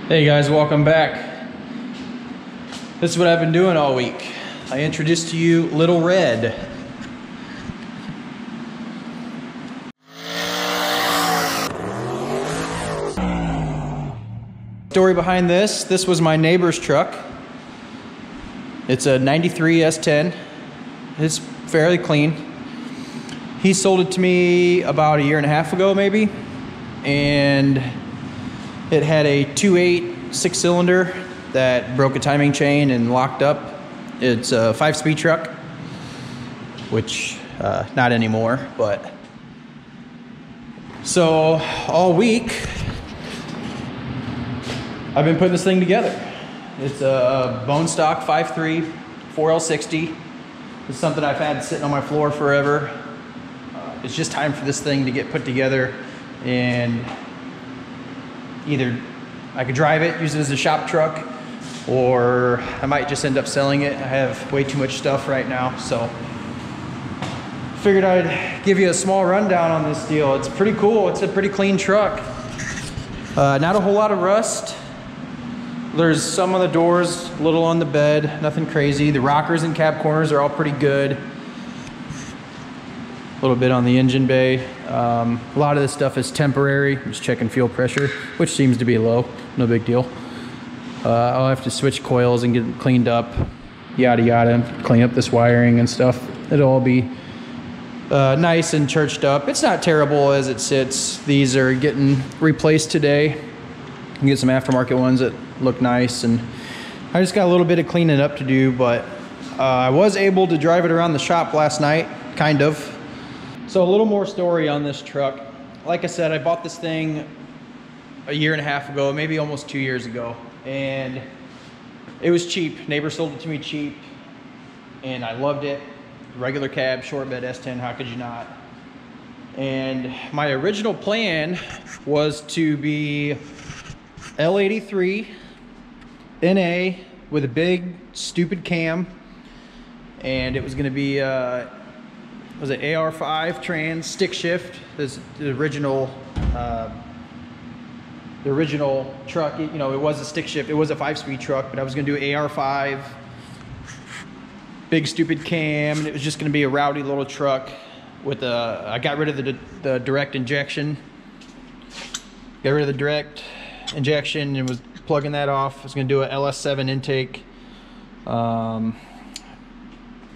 Hey guys, welcome back. This is what I've been doing all week. I introduced to you Little Red. Story behind this was my neighbor's truck. It's a 93 S10. It's fairly clean. He sold it to me about a year and a half ago maybe, and it had a 2.8 6-cylinder that broke a timing chain and locked up. It's a 5-speed truck, which not anymore, but so all week I've been putting this thing together. It's a bone stock 5.3 4L60. It's something I've had sitting on my floor forever. It's just time for this thing to get put together, and either I could drive it, use it as a shop truck, or I might just end up selling it. I have way too much stuff right now, so figured I'd give you a small rundown on this deal. It's pretty cool. It's a pretty clean truck. Not a whole lot of rust. There's some on the doors, a little on the bed, nothing crazy. The rockers and cab corners are all pretty good. A little bit on the engine bay. A lot of this stuff is temporary. I'm just checking fuel pressure, which seems to be low. No big deal. I'll have to switch coils and get it cleaned up, yada yada, clean up this wiring and stuff. It'll all be nice and churched up. It's not terrible as it sits. These are getting replaced today. I can get some aftermarket ones that look nice, and I just got a little bit of cleaning up to do, but I was able to drive it around the shop last night, kind of. So a little more story on this truck. Like I said, I bought this thing a year and a half ago, maybe almost 2 years ago, and it was cheap. Neighbor sold it to me cheap, and I loved it. Regular cab, short bed S10, how could you not? And my original plan was to be L83 NA with a big stupid cam, and it was going to be was it AR5 trans stick shift. This the original truck. You know, it was a stick shift. It was a 5-speed truck, but I was going to do AR5, big stupid cam, and it was just going to be a rowdy little truck with a. I got rid of the direct injection. Got rid of the direct injection and was plugging that off. I was going to do a LS7 intake, and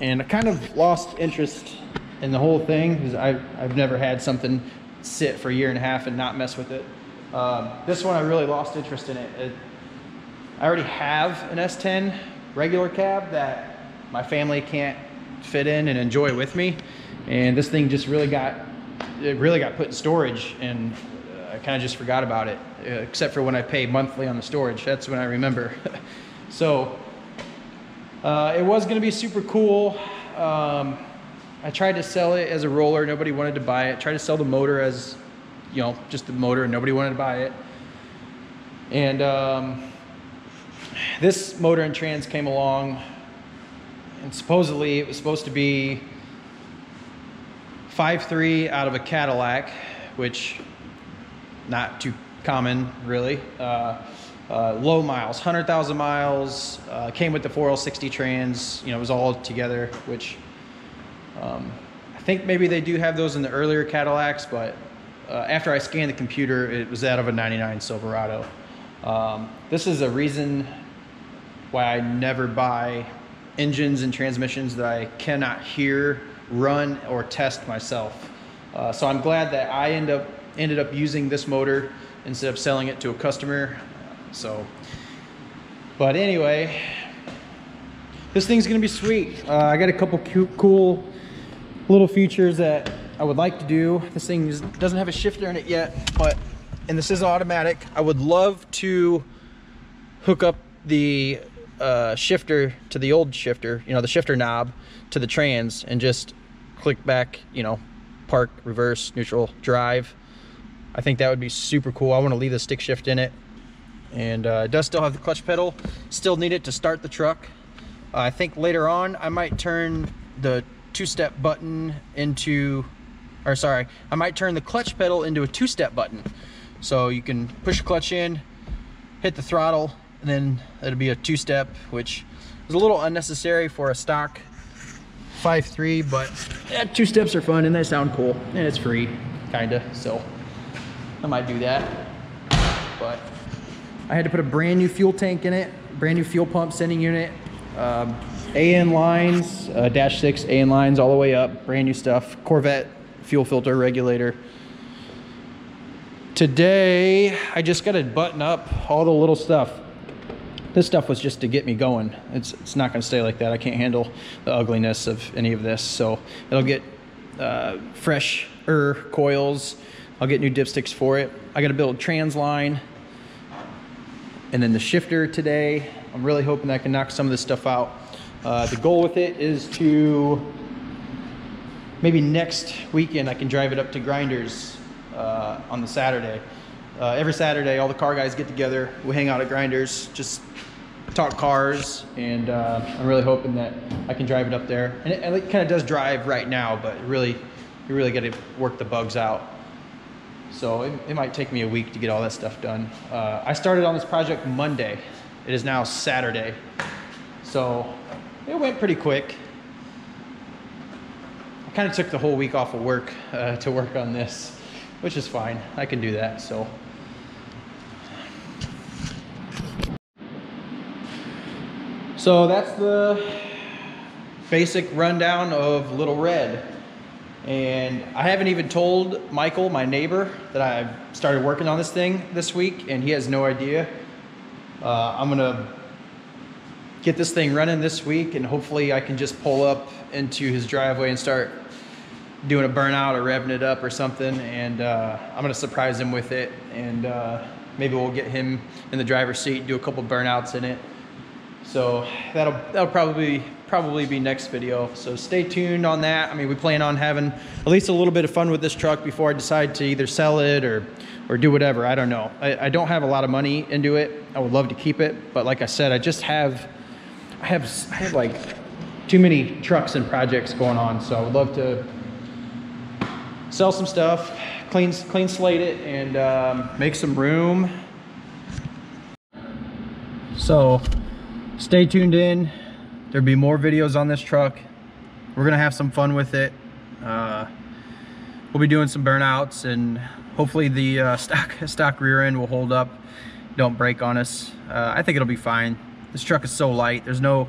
I kind of lost interest in the whole thing because I've never had something sit for a year and a half and not mess with it. This one I really lost interest in it. I already have an S10 regular cab that my family can't fit in and enjoy with me, and this thing just really got put in storage, and I kind of just forgot about it, except for when I pay monthly on the storage. That's when I remember. So it was going to be super cool. I tried to sell it as a roller. Nobody wanted to buy it. Tried to sell the motor as, you know, just the motor, and nobody wanted to buy it. And this motor and trans came along, and supposedly it was supposed to be 5.3 out of a Cadillac, which not too common really. Low miles, 100,000 miles, came with the 4L60 trans, you know, it was all together, which I think maybe they do have those in the earlier Cadillacs, but after I scanned the computer, it was out of a 99 Silverado. This is a reason why I never buy engines and transmissions that I cannot hear, run, or test myself. So I'm glad that I ended up using this motor instead of selling it to a customer. But anyway, this thing's gonna be sweet. I got a couple cool little features that I would like to do. This thing doesn't have a shifter in it yet, and this is automatic. I would love to hook up the shifter to the old shifter, you know, the shifter knob to the trans, and just click back, you know, park, reverse, neutral, drive. I think that would be super cool. I want to leave the stick shift in it, and it does still have the clutch pedal. Still need it to start the truck. I think later on I might turn the two-step button into, or sorry, I might turn the clutch pedal into a two-step button, so you can push the clutch in, hit the throttle, and then it'll be a 2-step, which is a little unnecessary for a stock 5.3, but yeah, 2 steps are fun and they sound cool and it's free, kinda. So I might do that. But I had to put a brand new fuel tank in it, brand new fuel pump sending unit, AN lines, dash 6 AN lines all the way up, brand new stuff, Corvette fuel filter regulator. Today I just got to button up all the little stuff. This stuff was just to get me going. It's not going to stay like that. I can't handle the ugliness of any of this. So it'll get fresher coils. I'll get new dipsticks for it. I got to build a trans line. And then the shifter today. I'm really hoping I can knock some of this stuff out. The goal with it is to, maybe next weekend I can drive it up to Grinders on the Saturday. Every Saturday, all the car guys get together. We hang out at Grinders, just talk cars, and I'm really hoping that I can drive it up there. And it kind of does drive right now, but you really got to work the bugs out. So it might take me a week to get all that stuff done. I started on this project Monday. It is now Saturday. So it went pretty quick. I kind of took the whole week off of work to work on this, which is fine. I can do that. So that's the basic rundown of Little Red. And I haven't even told Michael, my neighbor, that I've started working on this thing this week, and he has no idea. I'm gonna get this thing running this week, and hopefully I can just pull up into his driveway and start doing a burnout or revving it up or something. And I'm gonna surprise him with it, and maybe we'll get him in the driver's seat, do a couple burnouts in it. So that'll probably be next video. So stay tuned on that. I mean, we plan on having at least a little bit of fun with this truck before I decide to either sell it or do whatever. I don't know. I don't have a lot of money into it. I would love to keep it, but like I said, I have like too many trucks and projects going on. So I would love to sell some stuff, clean slate it, and make some room. So stay tuned in. There'll be more videos on this truck. We're gonna have some fun with it. We'll be doing some burnouts, and hopefully the stock rear end will hold up, don't break on us. I think it'll be fine. This truck is so light. There's no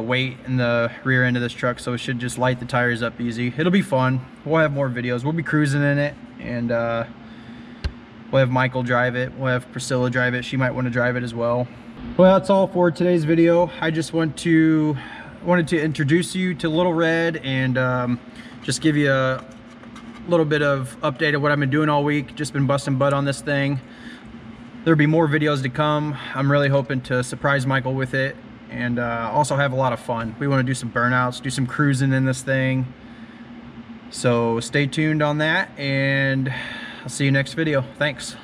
weight in the rear end of this truck, so it should just light the tires up easy. It'll be fun. We'll have more videos. We'll be cruising in it, and we'll have Michael drive it. We'll have Priscilla drive it. She might want to drive it as well. Well, that's all for today's video. I just wanted to introduce you to Little Red, and just give you a little bit of update of what I've been doing all week. Just been busting butt on this thing. There'll be more videos to come. I'm really hoping to surprise Michael with it, and also have a lot of fun. We want to do some burnouts, do some cruising in this thing. So stay tuned on that, and I'll see you next video. Thanks.